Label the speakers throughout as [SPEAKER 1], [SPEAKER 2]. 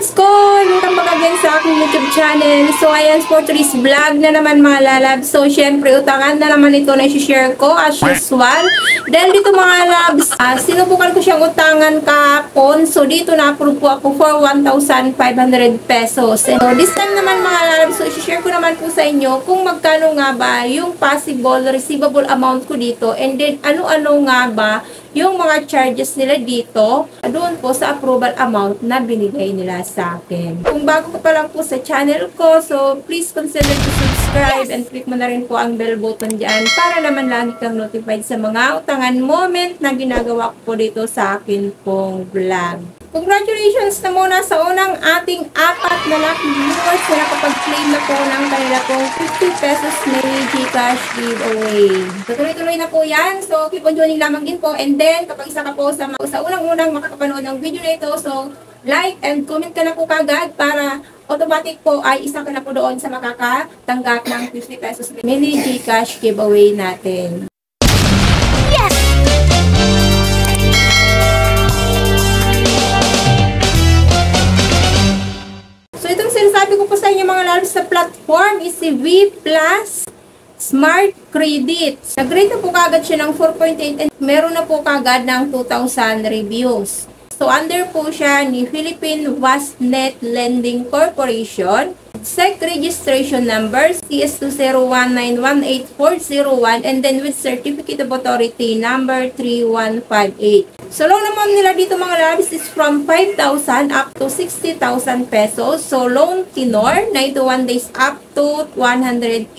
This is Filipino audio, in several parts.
[SPEAKER 1] lalabs ko! Welcome back again sa aking YouTube channel. So, ayan, for today's vlog na naman mga lalabs. So, syempre, utangan na naman ito na i-share ko as usual. Dahil dito mga lalabs, sinubukan ko siyang utangan kahapon. So, dito na-approve po ako for 1,500 pesos. And so, this time naman mga lalabs, so, i-share ko naman po sa inyo kung magkano nga ba yung possible receivable amount ko dito. And then, ano-ano nga ba yung mga charges nila dito doon po sa approval amount na binigay nila sa akin. Kung bago ka pa lang po sa channel ko, so please consider to subscribe and click mo na rin po ang bell button dyan para naman lagi kang notified sa mga utangan moment na ginagawa ko po dito sa akin pong vlog. Congratulations na muna sa unang ating 4 na lucky viewers na nakapag-claim na po ng kanila pong 50 pesos Mary Gcash giveaway. So, tuloy-tuloy na po yan. So, keep on joining lamang din po. And then, kapag isa ka po sa unang-unang makakapanood ng video na ito, so, like and comment ka na po kagad para automatic po ay isa ka na po doon sa makakatanggap ng 50 pesos Mary Gcash giveaway natin. Sinasabi ko po sa inyo mga lalabs sa platform is si V Plus Smart Credit. Nag-rate na po kagad siya ng 4.8 and meron na po kagad ng 2,000 reviews. So, under po siya ni Philippine Vastnet Lending Corporation. SEC registration number CS201918401 and then with certificate of authority number 3158. So, loan naman nila dito mga lalabs is from 5,000 up to 60,000 pesos. So, loan tenor, 91 days up to 181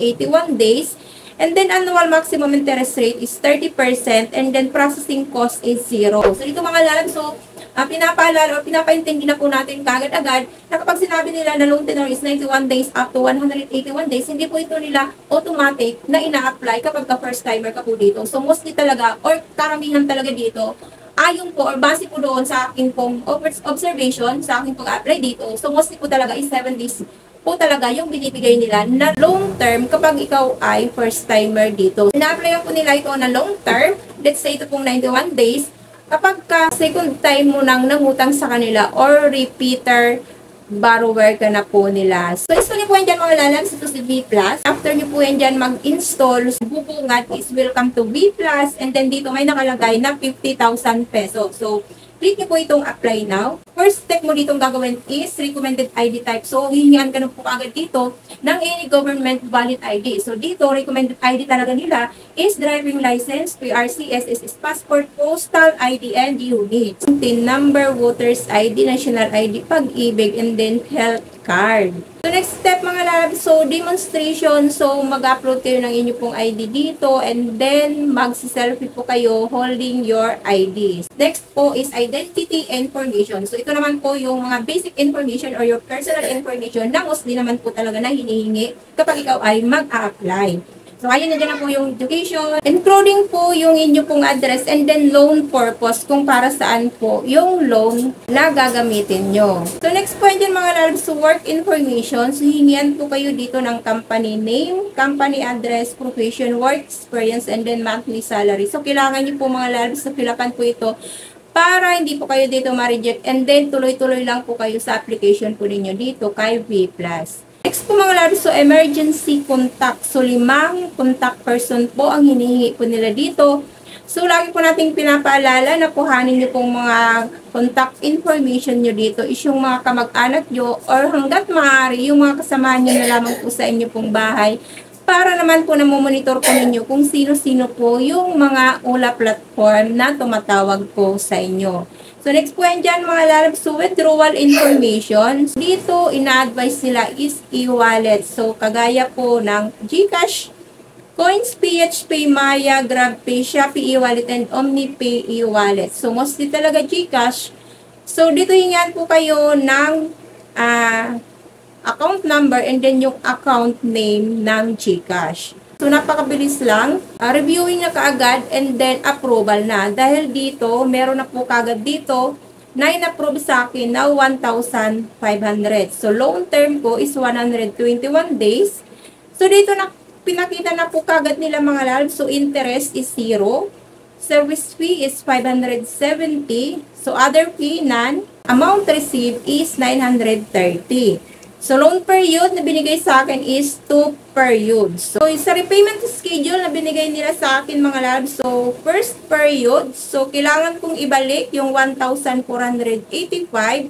[SPEAKER 1] days. And then, annual maximum interest rate is 30% and then processing cost is 0. So, dito mga lalabs, so, pinapaalala o pinapaintindi na po natin kagad-agad na kapag sinabi nila na loan tenor is 91 days up to 181 days, hindi po ito nila automatic na ina-apply kapag ka-first timer ka po dito. So, mostly talaga or karamihan talaga dito, ayon po or base po doon sa aking pong observation, sa aking pag-apply dito. So, mostly po talaga is 7 days po talaga yung binibigay nila na long term kapag ikaw ay first timer dito. Ina-apply po nila ito na long term, let's say ito pong 91 days, kapag ka second time mo nang nangutang sa kanila or repeater borrower ka na po nila. So, install nyo po yan dyan mga lalabs. Ito si V+. After nyo po yan dyan mag-install, bubungat is welcome to V+. And then dito may nakalagay na 50,000 pesos. So, click nyo po itong apply now. First step mo ditong gagawin is recommended ID type. So, hihingian ka na po agad dito ng any government valid ID. So, dito, recommended ID talaga nila is driving license, PRC, SSS, passport, postal ID, and unit. TIN number, voters ID, national ID, pag-ibig, and then health card. So, next step mga lalabs, so demonstration. So, mag-upload kayo ng inyo pong ID dito and then magsi-selfie po kayo holding your IDs. Next po is identity information. So, ito naman po yung mga basic information or your personal information na mostly naman po talaga na hinihingi kapag ikaw ay mag-a-apply. So, ayun na dyan na po yung education, including po yung inyo pong address and then loan purpose kung para saan po yung loan na gagamitin nyo. So, next po dyan mga lalabs, work information. So, hingian po kayo dito ng company name, company address, profession, work experience, and then monthly salary. So, kailangan nyo po mga lalabs na filapan po ito para hindi po kayo dito ma-reject and then tuloy-tuloy lang po kayo sa application po ninyo dito kay V+. Next po mga lalabs, so emergency contact. So 5 contact person po ang hinihingi po nila dito. So lagi po nating pinapaalala na kuhanin nyo pong mga contact information nyo dito is yung mga kamag-anak nyo or hanggat maaari yung mga kasama nyo na lamang po sa inyo pong bahay para naman po na monitor po ninyo kung sino-sino po yung mga ULA platform na tumatawag po sa inyo. So, next po yan dyan mga lalabs, so withdrawal information. Dito, ina-advise nila is e-wallet. So, kagaya po ng Gcash, Coins, PHP, Maya, GrabPay, Shopee e-wallet, and OmniPay e-wallet. So, mostly talaga Gcash. So, dito hingan po kayo ng account number and then yung account name ng Gcash. So, napakabilis lang. Reviewing na kaagad and then approval na. Dahil dito, meron na po kaagad dito na in-approve sa akin na 1,500. So, loan term ko is 121 days. So, dito na pinakita na po kaagad nila mga lalabs. So, interest is 0. Service fee is 570. So, other fee, none. amount received is 930. So, loan period na binigay sa akin is 2 periods. So, sa repayment schedule na binigay nila sa akin mga labs, so, first period, so, kailangan kong ibalik yung 1,485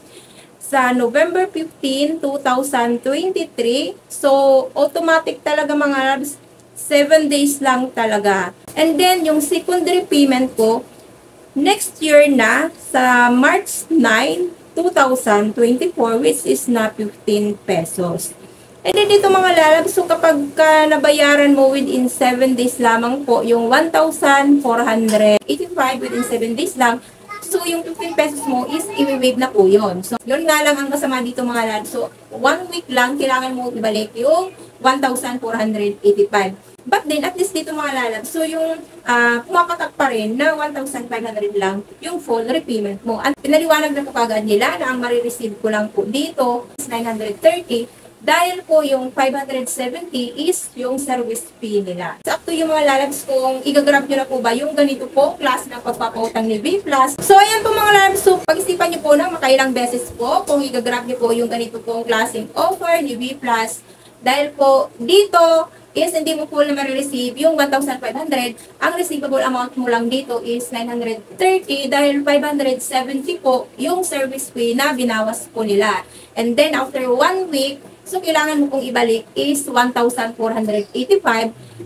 [SPEAKER 1] sa November 15, 2023. So, automatic talaga mga labs, 7 days lang talaga. And then, yung secondary payment ko, next year na, sa March 9, 2024, which is na 15 pesos. And then dito mga lalab, so kapag nabayaran mo within 7 days lamang po, yung 1,485 within 7 days lang, so yung 15 pesos mo is i-waive na po yun. So yun nga lang ang masama dito mga lalab. So 1 week lang, kailangan mo ibalik yung 1,485. But then, at least dito mga lalab, so yung pumapatak pa rin na 1,500 lang yung full repayment mo. At pinaliwanag na po kagad nila na ang marireceive ko lang po dito is 930 dahil po yung 570 is yung service fee nila. Sakto yung mga lalabs kung igagrab nyo na po ba yung ganito po class ng pagpapautang ni V+. So, ayan po mga lalabs. So, pag-isipan nyo po ng makailang beses po kung igagrab nyo po yung ganito pong klaseng offer ni V+. Dahil po dito, is hindi mo po na ma-receive yung 1,500, ang receivable amount mo lang dito is 930 dahil 570 po yung service fee na binawas po nila. And then after 1 week, so kailangan mo pong ibalik is 1,485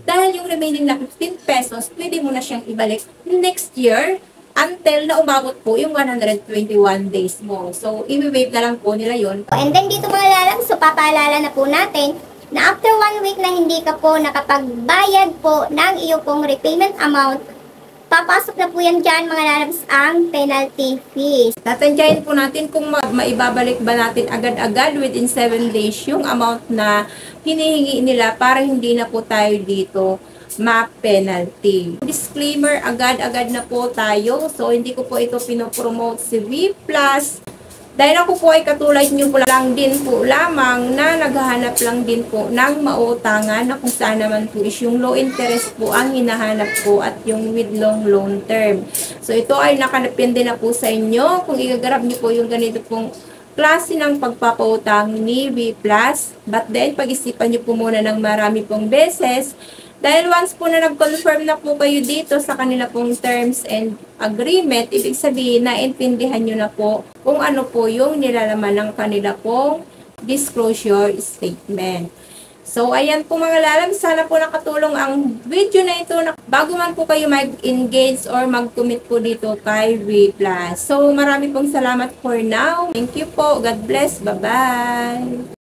[SPEAKER 1] dahil yung remaining na 15 pesos, pwede mo na siyang ibalik next year until na umabot po yung 121 days mo. So, i-waive na lang po nila yon.
[SPEAKER 2] And then dito mga lalabs, so papaalala na po natin na after 1 week na hindi ka po nakapagbayad po ng iyong pong repayment amount, papasok na po yan dyan mga lalabs ang penalty fees.
[SPEAKER 1] Tatantyahin po natin kung maibabalik ba natin agad-agad within 7 days yung amount na hinihingi nila para hindi na po tayo dito ma-penalty. Disclaimer, agad-agad na po tayo. So, hindi ko po ito pinopromote si V+. Dahil ako po ay katulad nyo po lang din po lamang na naghahanap lang din po ng mautangan na kung saan naman po is yung low interest po ang hinahanap po at yung with long loan term. So ito ay nakadepende na po sa inyo kung igagarap nyo po yung ganito pong klase ng pagpapautang ni V+. But then pag-isipan nyo po muna ng marami pong beses. Dahil once po na nag-confirm na po kayo dito sa kanila pong terms and agreement, ibig sabihin na intindihan nyo na po kung ano po yung nilalaman ng kanila pong disclosure statement. So, ayan po mga lalab, sana po nakatulong ang video na ito na bago man po kayo mag-engage or mag-commit po dito kay V+. So, marami pong salamat for now. Thank you po. God bless. Bye-bye.